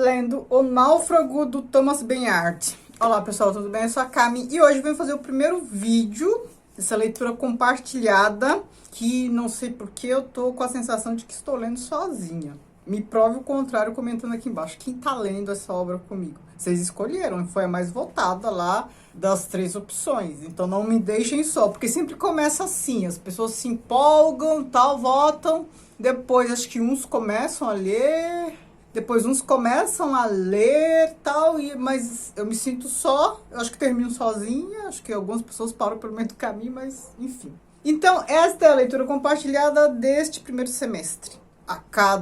lendo O Náufrago, do Thomas Bernhardt. Olá pessoal, tudo bem? Eu sou a Cami e hoje eu venho fazer o primeiro vídeo dessa leitura compartilhada, que não sei porque eu tô com a sensação de que estou lendo sozinha. Me prove o contrário comentando aqui embaixo. Quem tá lendo essa obra comigo? Vocês escolheram, foi a mais votada lá das 3 opções. Então não me deixem só, porque sempre começa assim, as pessoas se empolgam, tal, votam. Depois acho que uns começam a ler, depois uns começam a ler, tal, mas eu me sinto só, eu acho que termino sozinha, acho que algumas pessoas param pelo meio do caminho, mas enfim. Então, esta é a leitura compartilhada deste primeiro semestre.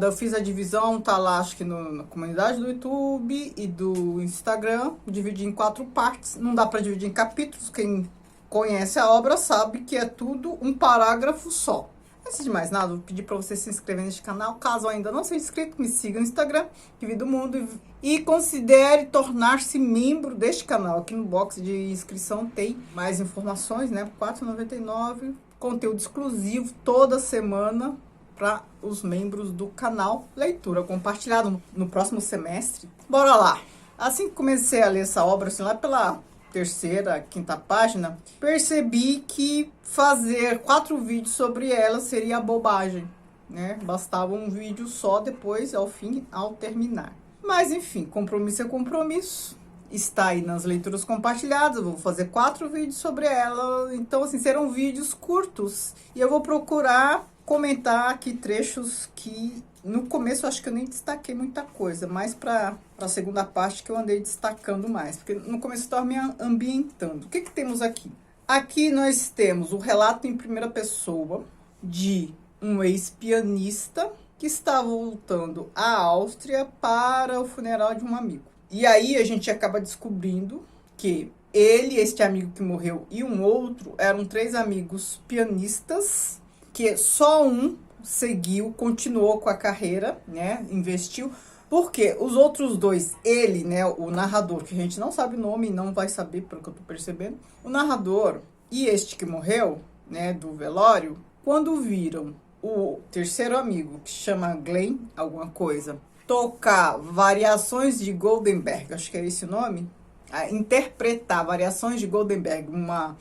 Eu fiz a divisão, tá lá, acho que na comunidade do YouTube e do Instagram, dividi em 4 partes, não dá para dividir em capítulos, quem conhece a obra sabe que é tudo um parágrafo só. Antes de mais nada, vou pedir para você se inscrever neste canal, caso ainda não seja inscrito, me siga no Instagram, Vivi do Mundo, e considere tornar-se membro deste canal. Aqui no box de inscrição tem mais informações, né, por R$ 4,99, conteúdo exclusivo toda semana, para os membros do canal Leitura Compartilhada no próximo semestre. Bora lá! Assim que comecei a ler essa obra, assim, lá pela 3ª, 5ª página, percebi que fazer 4 vídeos sobre ela seria bobagem, né? Bastava um vídeo só depois, ao terminar. Mas enfim, compromisso é compromisso. Está aí nas leituras compartilhadas, eu vou fazer 4 vídeos sobre ela. Então, assim, serão vídeos curtos. E eu vou procurar comentar aqui trechos que no começo eu acho que eu nem destaquei muita coisa, mas para a segunda parte que eu andei destacando mais, porque no começo eu estava me ambientando. O que temos aqui? Aqui nós temos o relato em primeira pessoa de um ex-pianista que está voltando à Áustria para o funeral de um amigo. E aí a gente acaba descobrindo que ele, este amigo que morreu e um outro, eram 3 amigos pianistas, que só um seguiu, continuou com a carreira, né, investiu, porque os outros 2, ele, né, o narrador, que a gente não sabe o nome e não vai saber, pelo que eu tô percebendo, o narrador e este que morreu, né, do velório, quando viram o terceiro amigo, que chama Glenn, alguma coisa, tocar variações de Goldenberg, acho que é esse o nome, interpretar variações de Goldenberg, uma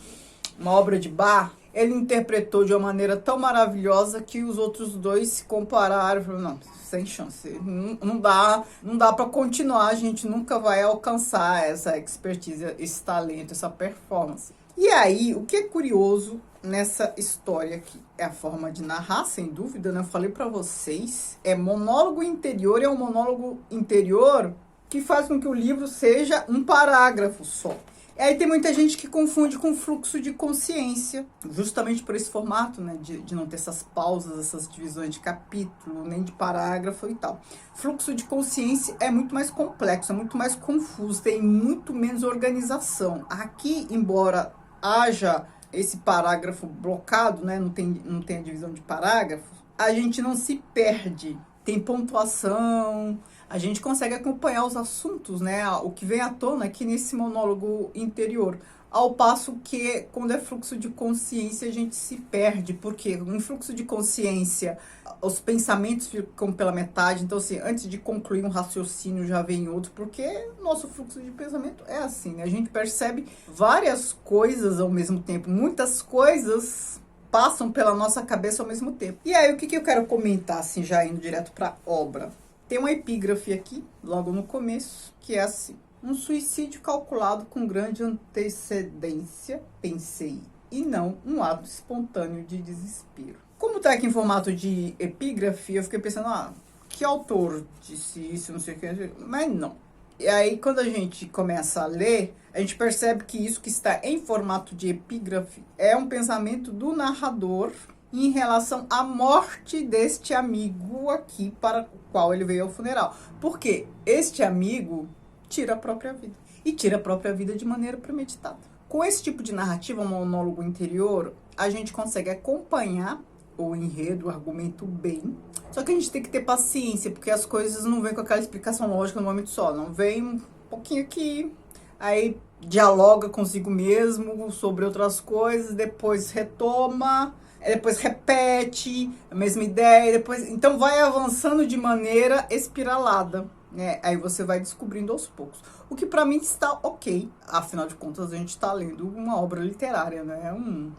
obra de Bach, ele interpretou de uma maneira tão maravilhosa que os outros 2 se compararam e falaram, não, sem chance, não dá para continuar, a gente nunca vai alcançar essa expertise, esse talento, essa performance. E aí, o que é curioso nessa história aqui? É a forma de narrar, sem dúvida, né? Eu falei para vocês, é monólogo interior, é um monólogo interior que faz com que o livro seja um parágrafo só. E aí tem muita gente que confunde com fluxo de consciência, justamente por esse formato, né, de não ter essas pausas, essas divisões de capítulo, nem de parágrafo e tal. Fluxo de consciência é muito mais complexo, é muito mais confuso, tem muito menos organização. Aqui, embora haja esse parágrafo blocado, né, não tem a divisão de parágrafos, a gente não se perde, tem pontuação, a gente consegue acompanhar os assuntos, né, o que vem à tona aqui nesse monólogo interior. Ao passo que, quando é fluxo de consciência, a gente se perde, porque no fluxo de consciência, os pensamentos ficam pela metade. Então, assim, antes de concluir um raciocínio, já vem outro, porque nosso fluxo de pensamento é assim, né? A gente percebe várias coisas ao mesmo tempo, muitas coisas passam pela nossa cabeça ao mesmo tempo. E aí, o que eu quero comentar, assim, já indo direto para a obra? Tem uma epígrafe aqui, logo no começo, que é assim. Um suicídio calculado com grande antecedência, pensei, e não um ato espontâneo de desespero. Como tá aqui em formato de epígrafe, eu fiquei pensando, que autor disse isso, não sei o que, mas não. E aí, quando a gente começa a ler, a gente percebe que isso que está em formato de epígrafe é um pensamento do narrador em relação à morte deste amigo aqui para o qual ele veio ao funeral. Porque este amigo tira a própria vida. E tira a própria vida de maneira premeditada. Com esse tipo de narrativa, um monólogo interior, a gente consegue acompanhar o enredo, o argumento bem. Só que a gente tem que ter paciência, porque as coisas não vêm com aquela explicação lógica no momento só. Não vem um pouquinho aqui, aí dialoga consigo mesmo sobre outras coisas, depois retoma, depois repete a mesma ideia, depois, então vai avançando de maneira espiralada. né? Aí você vai descobrindo aos poucos. O que pra mim está ok. Afinal de contas, a gente está lendo uma obra literária, né?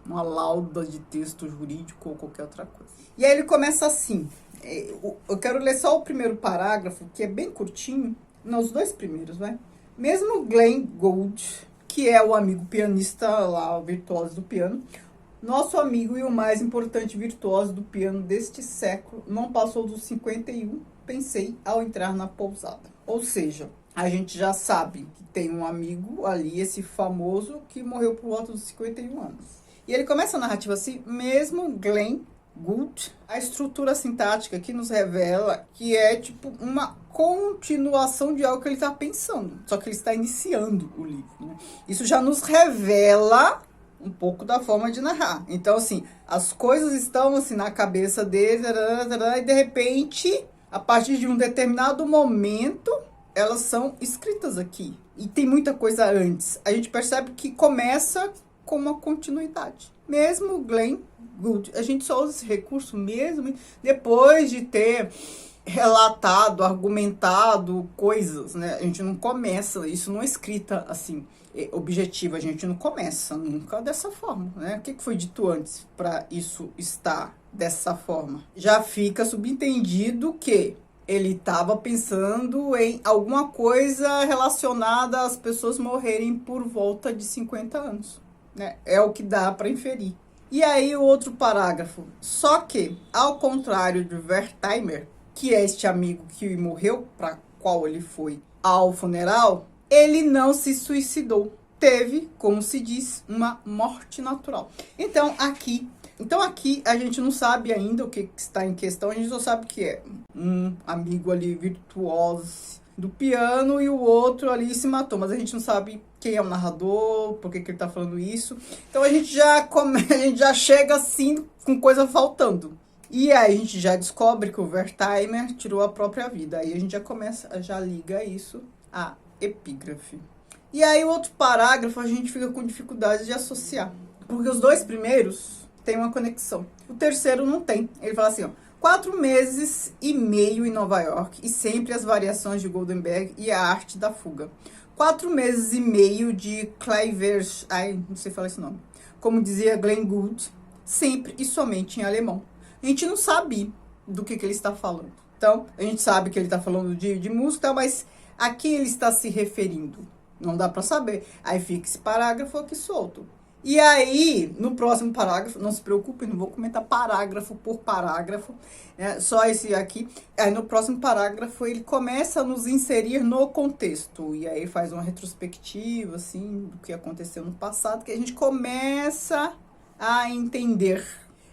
Uma lauda de texto jurídico ou qualquer outra coisa. E aí ele começa assim. Eu quero ler só o primeiro parágrafo, que é bem curtinho. Não, os dois primeiros, né? Mesmo Glenn Gould, que é o amigo pianista lá, o virtuoso do piano, nosso amigo e o mais importante virtuoso do piano deste século, não passou dos 51, pensei, ao entrar na pousada. Ou seja, a gente já sabe que tem um amigo ali, esse famoso, que morreu por volta dos 51 anos. E ele começa a narrativa assim, mesmo Glenn Gould, a estrutura sintática que nos revela que é tipo uma continuação de algo que ele está pensando, só que ele está iniciando o livro, né? Isso já nos revela um pouco da forma de narrar. Então, assim, as coisas estão assim na cabeça dele, e de repente, a partir de um determinado momento, elas são escritas aqui. E tem muita coisa antes. A gente percebe que começa com uma continuidade. Mesmo Glenn Gould, a gente só usa esse recurso mesmo depois de ter relatado, argumentado coisas, né? A gente não começa, isso não é escrita assim, objetiva, a gente não começa nunca dessa forma, né? O que foi dito antes para isso estar dessa forma? Já fica subentendido que ele estava pensando em alguma coisa relacionada às pessoas morrerem por volta de 50 anos, né? É o que dá para inferir. E aí o outro parágrafo. Só que, ao contrário de Wertheimer, que é este amigo que morreu, para qual ele foi ao funeral, ele não se suicidou. Teve, como se diz, uma morte natural. Então aqui a gente não sabe ainda o que está em questão, a gente só sabe que é um amigo ali virtuoso do piano e o outro ali se matou, mas a gente não sabe quem é o narrador, por que ele está falando isso. Então a gente já chega assim com coisa faltando. E aí a gente já descobre que o Wertheimer tirou a própria vida. Aí a gente já liga isso à epígrafe. E aí o outro parágrafo a gente fica com dificuldade de associar, porque os dois primeiros têm uma conexão. O terceiro não tem. Ele fala assim, ó: 4 meses e meio em Nova York e sempre as variações de Goldenberg e a arte da fuga. 4 meses e meio de Clivers, não sei falar esse nome, como dizia Glenn Gould, sempre e somente em alemão. A gente não sabe do que ele está falando. Então, a gente sabe que ele está falando de música, mas a quem ele está se referindo? Não dá para saber. Aí fica esse parágrafo aqui solto. E aí, no próximo parágrafo, não se preocupe, não vou comentar parágrafo por parágrafo, só esse aqui. Aí no próximo parágrafo ele começa a nos inserir no contexto. E aí faz uma retrospectiva, assim, do que aconteceu no passado, que a gente começa a entender.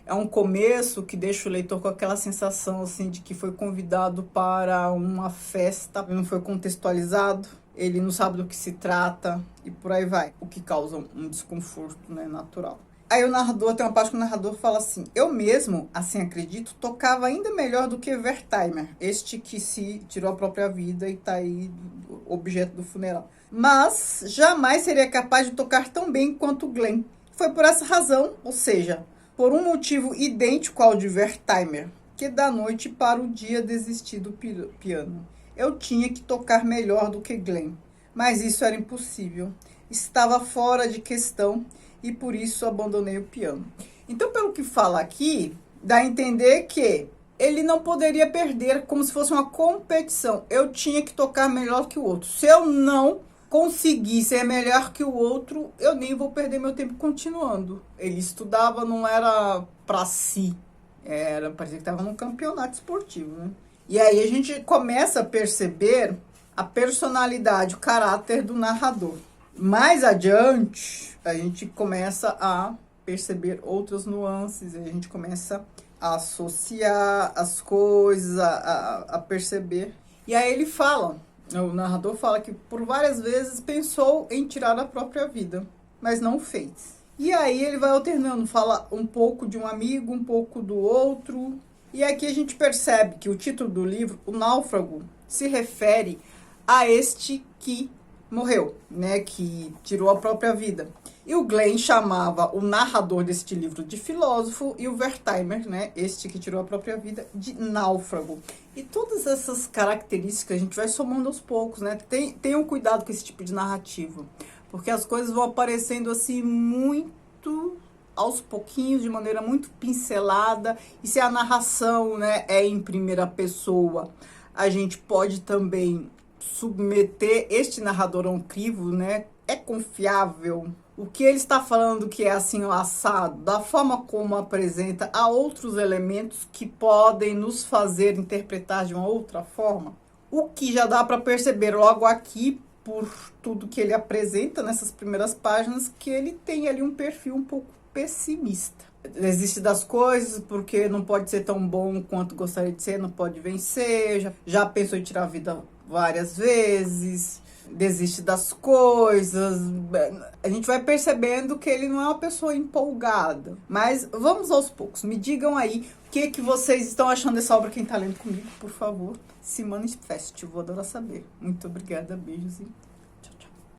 É um começo que deixa o leitor com aquela sensação, assim, de que foi convidado para uma festa, não foi contextualizado. Ele não sabe do que se trata e por aí vai, o que causa um desconforto, né, natural. Aí o narrador, tem uma parte que o narrador fala assim: eu mesmo, assim acredito, tocava ainda melhor do que Wertheimer, este que se tirou a própria vida e está aí objeto do funeral. Mas jamais seria capaz de tocar tão bem quanto Glenn. Foi por essa razão, ou seja, por um motivo idêntico ao de Wertheimer, que da noite para o dia desisti do piano. Eu tinha que tocar melhor do que Glenn, mas isso era impossível. Estava fora de questão e por isso abandonei o piano. Então, pelo que fala aqui, dá a entender que ele não poderia perder, como se fosse uma competição. Eu tinha que tocar melhor que o outro. Se eu não conseguir ser melhor que o outro, eu nem vou perder meu tempo continuando. Ele estudava, não era para si. Parecia que estava num campeonato esportivo, né? E aí a gente começa a perceber a personalidade, o caráter do narrador. Mais adiante, a gente começa a perceber outras nuances, a gente começa a associar as coisas, a perceber. E aí ele fala, o narrador fala que por várias vezes pensou em tirar a própria vida, mas não fez. E aí ele vai alternando, fala um pouco de um amigo, um pouco do outro. E aqui a gente percebe que o título do livro, O Náufrago, se refere a este que morreu, né, que tirou a própria vida. E o Glenn chamava o narrador deste livro de filósofo e o Wertheimer, né, este que tirou a própria vida, de náufrago. E todas essas características a gente vai somando aos poucos, né? Tenham cuidado com esse tipo de narrativa, porque as coisas vão aparecendo assim muito aos pouquinhos, de maneira muito pincelada. E se a narração, né, é em primeira pessoa, a gente pode também submeter este narrador a um crivo, né? É confiável? O que ele está falando que é assim o assado, da forma como apresenta, há outros elementos que podem nos fazer interpretar de uma outra forma? O que já dá para perceber logo aqui, por tudo que ele apresenta nessas primeiras páginas, que ele tem ali um perfil um pouco pessimista. Desiste das coisas porque não pode ser tão bom quanto gostaria de ser, não pode vencer, já pensou em tirar a vida várias vezes, desiste das coisas. A gente vai percebendo que ele não é uma pessoa empolgada. Mas vamos aos poucos. Me digam aí o que vocês estão achando dessa obra, quem tá lendo comigo, por favor. Se manifeste, eu vou adorar saber. Muito obrigada, beijos e